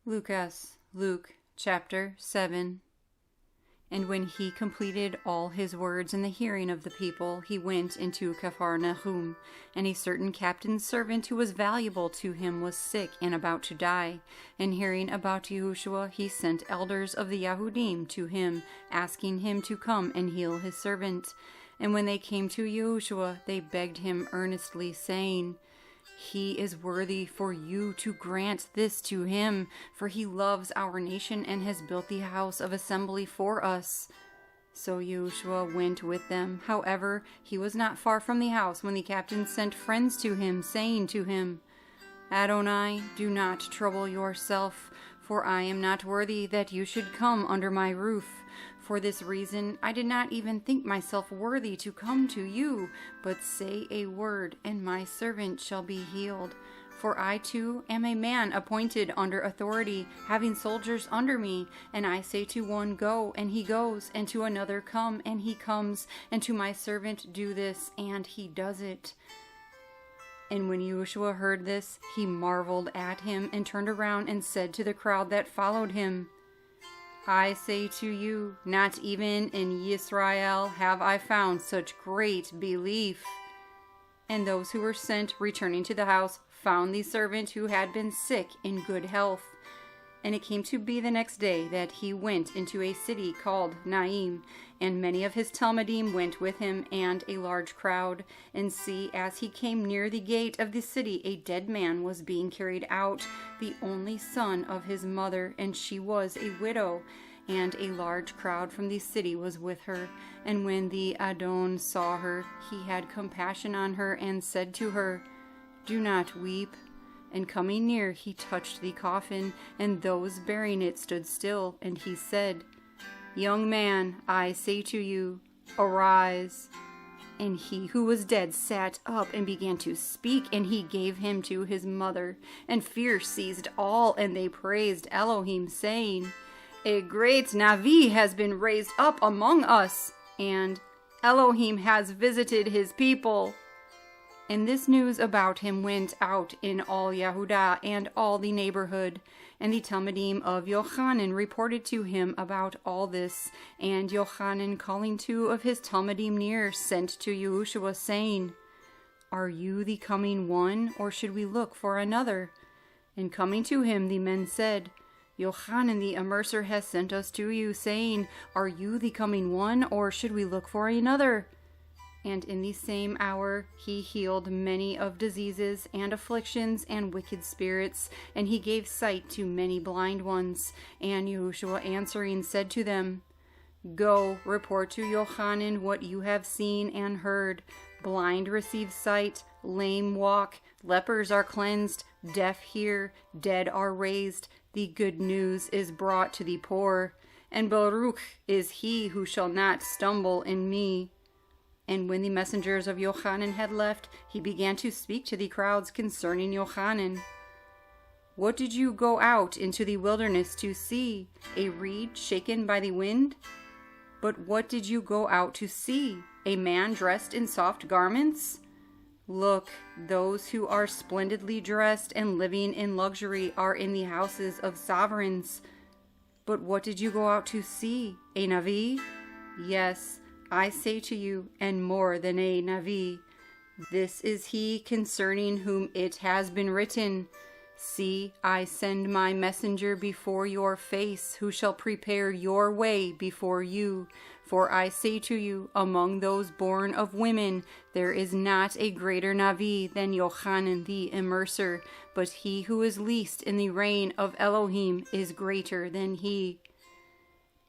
Luqas, Luke, chapter 7. And when he completed all his words in the hearing of the people, he went into Capharnaum, and a certain captain's servant who was valuable to him was sick and about to die. And hearing about Yahushua, he sent elders of the Yahudim to him, asking him to come and heal his servant. And when they came to Yahushua, they begged him earnestly, saying, "He is worthy for you to grant this to him, for he loves our nation and has built the house of assembly for us." So Yahushua went with them. However, he was not far from the house when the captain sent friends to him, saying to him, "Adonai, do not trouble yourself, for I am not worthy that you should come under my roof. For this reason, I did not even think myself worthy to come to you, but say a word, and my servant shall be healed. For I too am a man appointed under authority, having soldiers under me. And I say to one, go, and he goes, and to another, come, and he comes, and to my servant, do this, and he does it." And when Yahshua heard this, he marveled at him, and turned around and said to the crowd that followed him, "I say to you, not even in Yisrael have I found such great belief." And those who were sent, returning to the house, found the servant who had been sick in good health. And it came to be the next day that he went into a city called Naim, and many of his Talmudim went with him, and a large crowd. And see, as he came near the gate of the city, a dead man was being carried out, the only son of his mother, and she was a widow. And a large crowd from the city was with her. And when the Adon saw her, he had compassion on her, and said to her, "Do not weep." And coming near, he touched the coffin, and those bearing it stood still. And he said, "Young man, I say to you, arise." And he who was dead sat up and began to speak, and he gave him to his mother. And fear seized all, and they praised Elohim, saying, "A great Navi has been raised up among us, and Elohim has visited his people." And this news about him went out in all Yehudah and all the neighborhood. And the Talmudim of Yochanan reported to him about all this. And Yochanan, calling two of his Talmudim near, sent to Yahushua, saying, "Are you the coming one, or should we look for another?" And coming to him, the men said, "Yochanan the immerser has sent us to you, saying, Are you the coming one, or should we look for another?" And in the same hour he healed many of diseases and afflictions and wicked spirits, and he gave sight to many blind ones. And Yahushua answering said to them, "Go, report to Yochanan what you have seen and heard. Blind receive sight, lame walk, lepers are cleansed, deaf hear, dead are raised. The good news is brought to the poor. And Baruch is he who shall not stumble in me." And when the messengers of Yochanan had left, he began to speak to the crowds concerning Yochanan. "What did you go out into the wilderness to see? A reed shaken by the wind? But what did you go out to see? A man dressed in soft garments? Look, those who are splendidly dressed and living in luxury are in the houses of sovereigns. But what did you go out to see? A Navi? Yes, I say to you, and more than a Navi. This is he concerning whom it has been written, See, I send my messenger before your face, who shall prepare your way before you. For I say to you, among those born of women, there is not a greater Navi than Yochanan the immerser, but he who is least in the reign of Elohim is greater than he."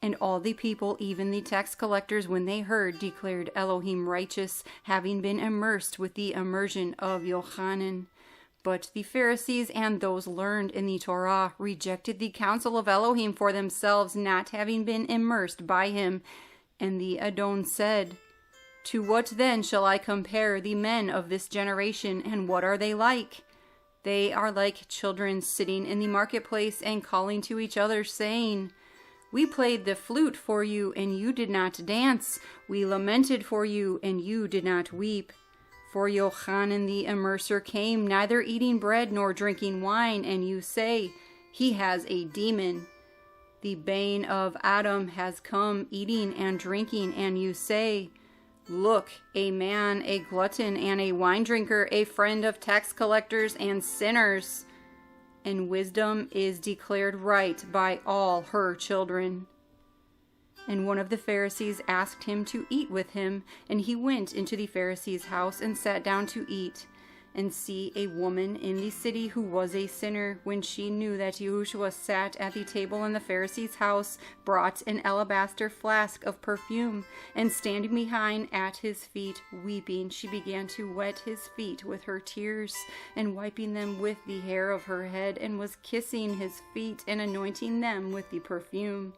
And all the people, even the tax collectors, when they heard, declared Elohim righteous, having been immersed with the immersion of Yochanan. But the Pharisees and those learned in the Torah rejected the counsel of Elohim for themselves, not having been immersed by him. And the Adon said, "To what then shall I compare the men of this generation, and what are they like? They are like children sitting in the marketplace and calling to each other, saying, We played the flute for you, and you did not dance. We lamented for you, and you did not weep. For Yochanan the immerser came, neither eating bread nor drinking wine, and you say, He has a demon. The bane of Adam has come, eating and drinking, and you say, Look, a man, a glutton, and a wine drinker, a friend of tax collectors and sinners. And wisdom is declared right by all her children. And one of the Pharisees asked him to eat with him, and he went into the Pharisee's house and sat down to eat. And see, a woman in the city who was a sinner, when she knew that Yahusha sat at the table in the Pharisee's house, brought an alabaster flask of perfume, and standing behind at his feet, weeping, she began to wet his feet with her tears, and wiping them with the hair of her head, and was kissing his feet, and anointing them with the perfume.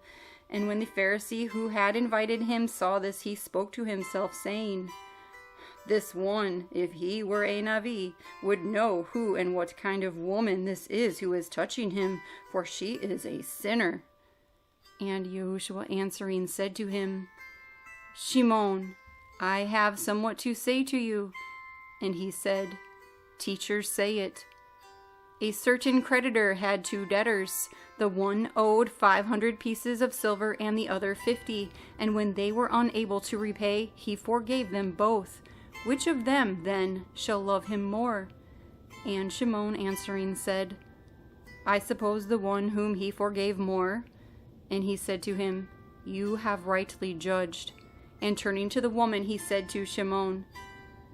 And when the Pharisee who had invited him saw this, he spoke to himself, saying, This one, if he were a Navi, would know who and what kind of woman this is who is touching him, for she is a sinner. And Yahushua answering said to him, Shimon, I have somewhat to say to you. And he said, Teacher, say it. A certain creditor had 2 debtors. The one owed 500 pieces of silver and the other 50, and when they were unable to repay, he forgave them both. Which of them, then, shall love him more? And Shimon answering said, I suppose the one whom he forgave more. And he said to him, You have rightly judged. And turning to the woman, he said to Shimon,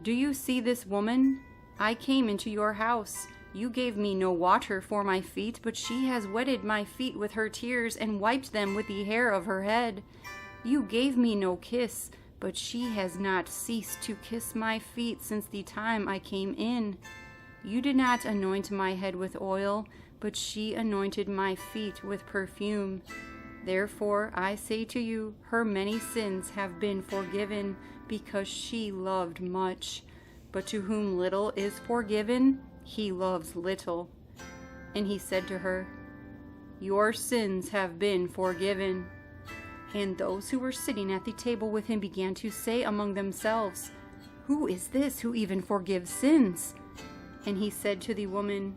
Do you see this woman? I came into your house. You gave me no water for my feet, but she has wetted my feet with her tears and wiped them with the hair of her head. You gave me no kiss, but she has not ceased to kiss my feet since the time I came in. You did not anoint my head with oil, but she anointed my feet with perfume. Therefore I say to you, her many sins have been forgiven, because she loved much. But to whom little is forgiven, he loves little. And he said to her, Your sins have been forgiven. And those who were sitting at the table with him began to say among themselves, Who is this who even forgives sins? And he said to the woman,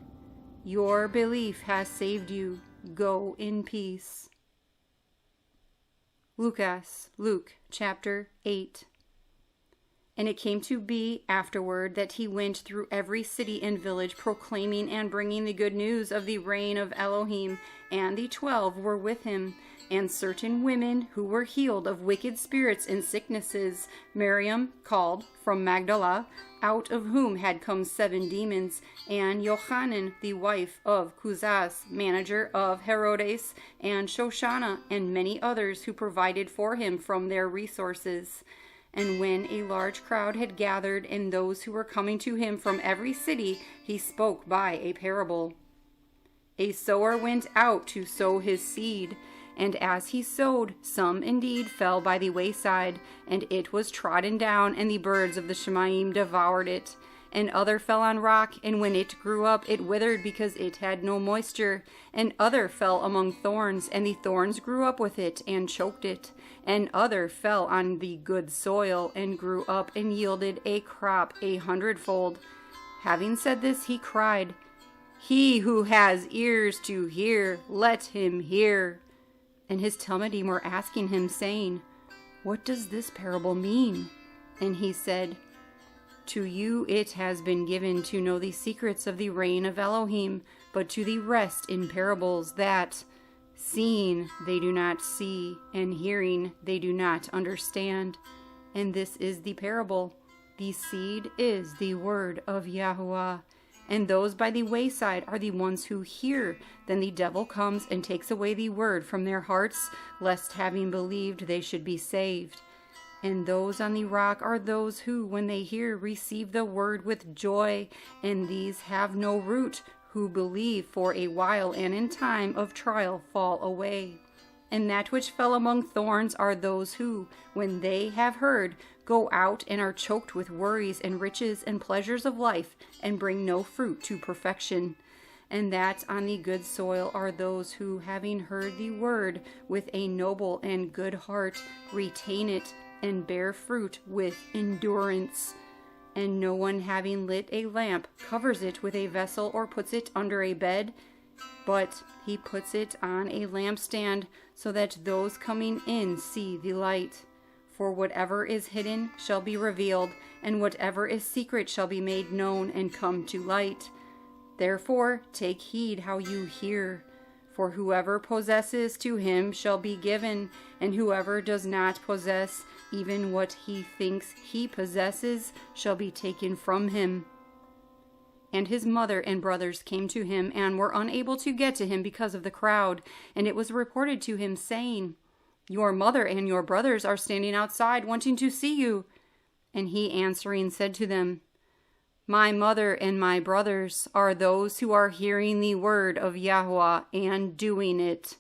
Your belief has saved you. Go in peace. Luqas, Luke, chapter 8. And it came to be afterward that he went through every city and village, proclaiming and bringing the good news of the reign of Elohim. And the 12 were with him, and certain women who were healed of wicked spirits and sicknesses, Miriam, called from Magdala, out of whom had come 7 demons, and Johanan, the wife of Cuzas, manager of Herodes, and Shoshana, and many others who provided for him from their resources. And when a large crowd had gathered, and those who were coming to him from every city, he spoke by a parable. A sower went out to sow his seed, and as he sowed, some indeed fell by the wayside, and it was trodden down, and the birds of the Shemaim devoured it. And other fell on rock, and when it grew up, it withered because it had no moisture. And other fell among thorns, and the thorns grew up with it, and choked it. And other fell on the good soil, and grew up, and yielded a crop 100-fold. Having said this, he cried, He who has ears to hear, let him hear. And his Talmudim were asking him, saying, What does this parable mean? And he said, To you it has been given to know the secrets of the reign of Elohim, but to the rest in parables, that, seeing they do not see, and hearing they do not understand. And this is the parable. The seed is the word of Yahuah, and those by the wayside are the ones who hear. Then the devil comes and takes away the word from their hearts, lest having believed they should be saved. And those on the rock are those who, when they hear, receive the word with joy, and these have no root, who believe for a while, and in time of trial fall away. And that which fell among thorns are those who, when they have heard, go out and are choked with worries and riches and pleasures of life, and bring no fruit to perfection. And that on the good soil are those who, having heard the word with a noble and good heart, retain it, and bear fruit with endurance. And no one having lit a lamp covers it with a vessel or puts it under a bed. But he puts it on a lampstand so that those coming in see the light. For whatever is hidden shall be revealed, and whatever is secret shall be made known and come to light. Therefore take heed how you hear. For whoever possesses, to him shall be given, and whoever does not possess, even what he thinks he possesses, shall be taken from him. And his mother and brothers came to him, and were unable to get to him because of the crowd. And it was reported to him, saying, Your mother and your brothers are standing outside, wanting to see you. And he answering said to them, My mother and my brothers are those who are hearing the word of Yahuah and doing it.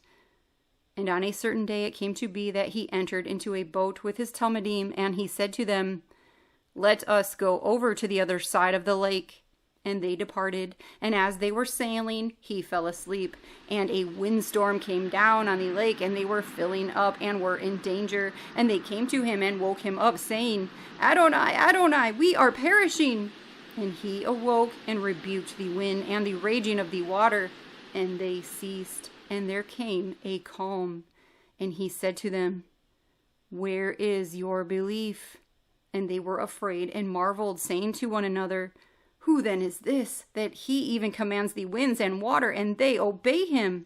And on a certain day it came to be that he entered into a boat with his Talmudim, and he said to them, Let us go over to the other side of the lake. And they departed, and as they were sailing, he fell asleep. And a windstorm came down on the lake, and they were filling up and were in danger. And they came to him and woke him up, saying, Adonai, Adonai, we are perishing. And he awoke and rebuked the wind and the raging of the water, and they ceased, and there came a calm. And he said to them, Where is your belief? And they were afraid and marveled, saying to one another, Who then is this, that he even commands the winds and water, and they obey him?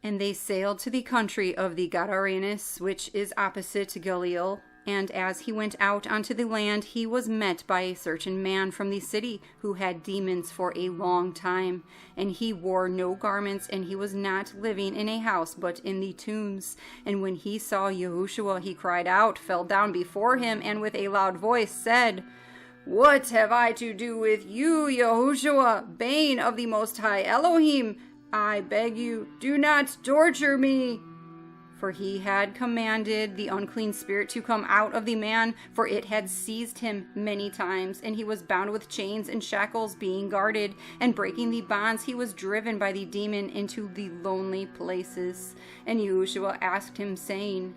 And they sailed to the country of the Gadarenes, which is opposite to Galil. And as he went out onto the land, he was met by a certain man from the city, who had demons for a long time. And he wore no garments, and he was not living in a house, but in the tombs. And when he saw Yahushua, he cried out, fell down before him, and with a loud voice said, What have I to do with you, Yahushua, bane of the Most High Elohim? I beg you, do not torture me. For he had commanded the unclean spirit to come out of the man, for it had seized him many times, and he was bound with chains and shackles, being guarded, and breaking the bonds, he was driven by the demon into the lonely places. And Yahusha asked him, saying,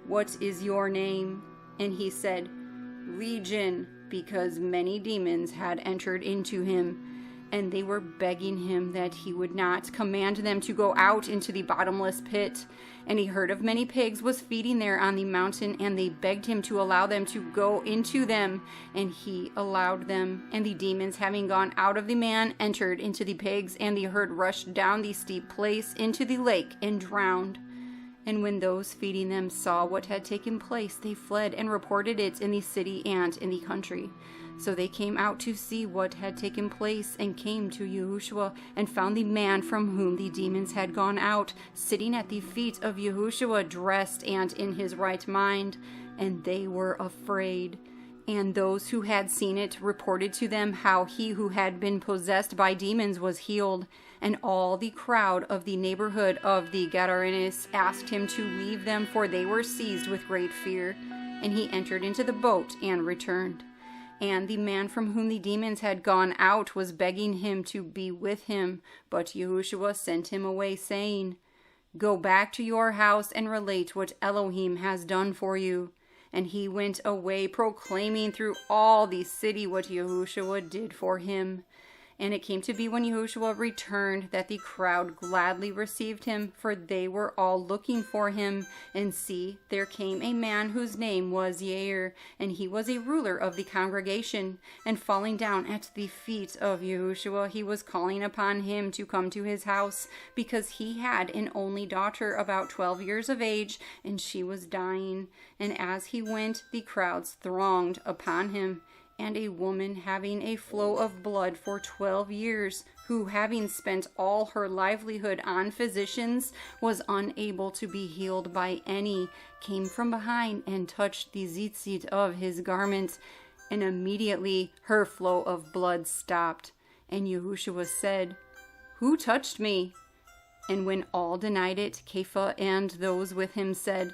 What is your name? And he said, Legion, because many demons had entered into him. And they were begging him that he would not command them to go out into the bottomless pit. And he heard of many pigs was feeding there on the mountain, and they begged him to allow them to go into them. And he allowed them. And the demons, having gone out of the man, entered into the pigs, and the herd rushed down the steep place into the lake and drowned. And when those feeding them saw what had taken place, they fled and reported it in the city and in the country. So they came out to see what had taken place, and came to Yahushua, and found the man from whom the demons had gone out, sitting at the feet of Yahushua, dressed and in his right mind. And they were afraid. And those who had seen it reported to them how he who had been possessed by demons was healed. And all the crowd of the neighborhood of the Gadarenes asked him to leave them, for they were seized with great fear. And he entered into the boat and returned. And the man from whom the demons had gone out was begging him to be with him. But Yahushua sent him away, saying, Go back to your house and relate what Elohim has done for you. And he went away, proclaiming through all the city what Yahushua did for him. And it came to be when Yahushua returned that the crowd gladly received him, for they were all looking for him. And see, there came a man whose name was Yair, and he was a ruler of the congregation. And falling down at the feet of Yahushua, he was calling upon him to come to his house, because he had an only daughter about 12 years of age, and she was dying. And as he went, the crowds thronged upon him. And a woman having a flow of blood for 12 years, who having spent all her livelihood on physicians, was unable to be healed by any, came from behind and touched the tzitzit of his garment, and immediately her flow of blood stopped. And Yahushua said, Who touched me? And when all denied it, Kepha and those with him said,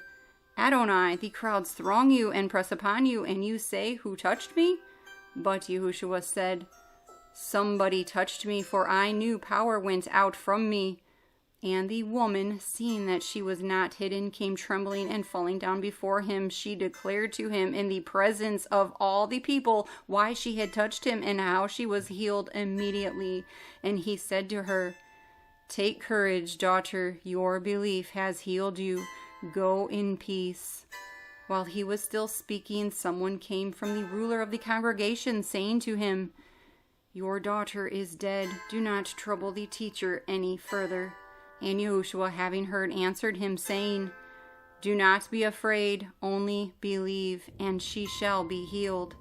Adonai, the crowds throng you and press upon you, and you say, Who touched me? But Yahushua said, Somebody touched me, for I knew power went out from me. And the woman, seeing that she was not hidden, came trembling and falling down before him. She declared to him in the presence of all the people why she had touched him and how she was healed immediately. And he said to her, Take courage, daughter, your belief has healed you. Go in peace. While he was still speaking, someone came from the ruler of the congregation, saying to him, Your daughter is dead. Do not trouble the teacher any further. And Yahushua, having heard, answered him, saying, Do not be afraid, only believe, and she shall be healed.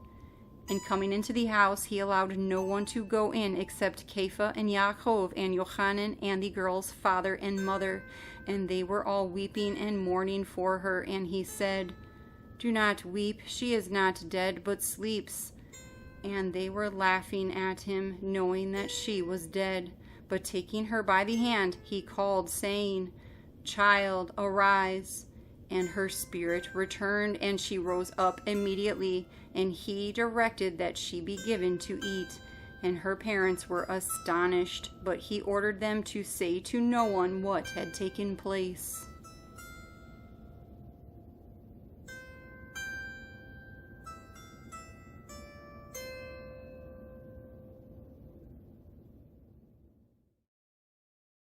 And coming into the house, he allowed no one to go in except Kepha and Yaakov and Yochanan and the girl's father and mother. And they were all weeping and mourning for her. And he said, Do not weep, she is not dead, but sleeps. And they were laughing at him, knowing that she was dead. But taking her by the hand, he called, saying, Child, arise. And her spirit returned, and she rose up immediately. And he directed that she be given to eat. And her parents were astonished, but he ordered them to say to no one what had taken place.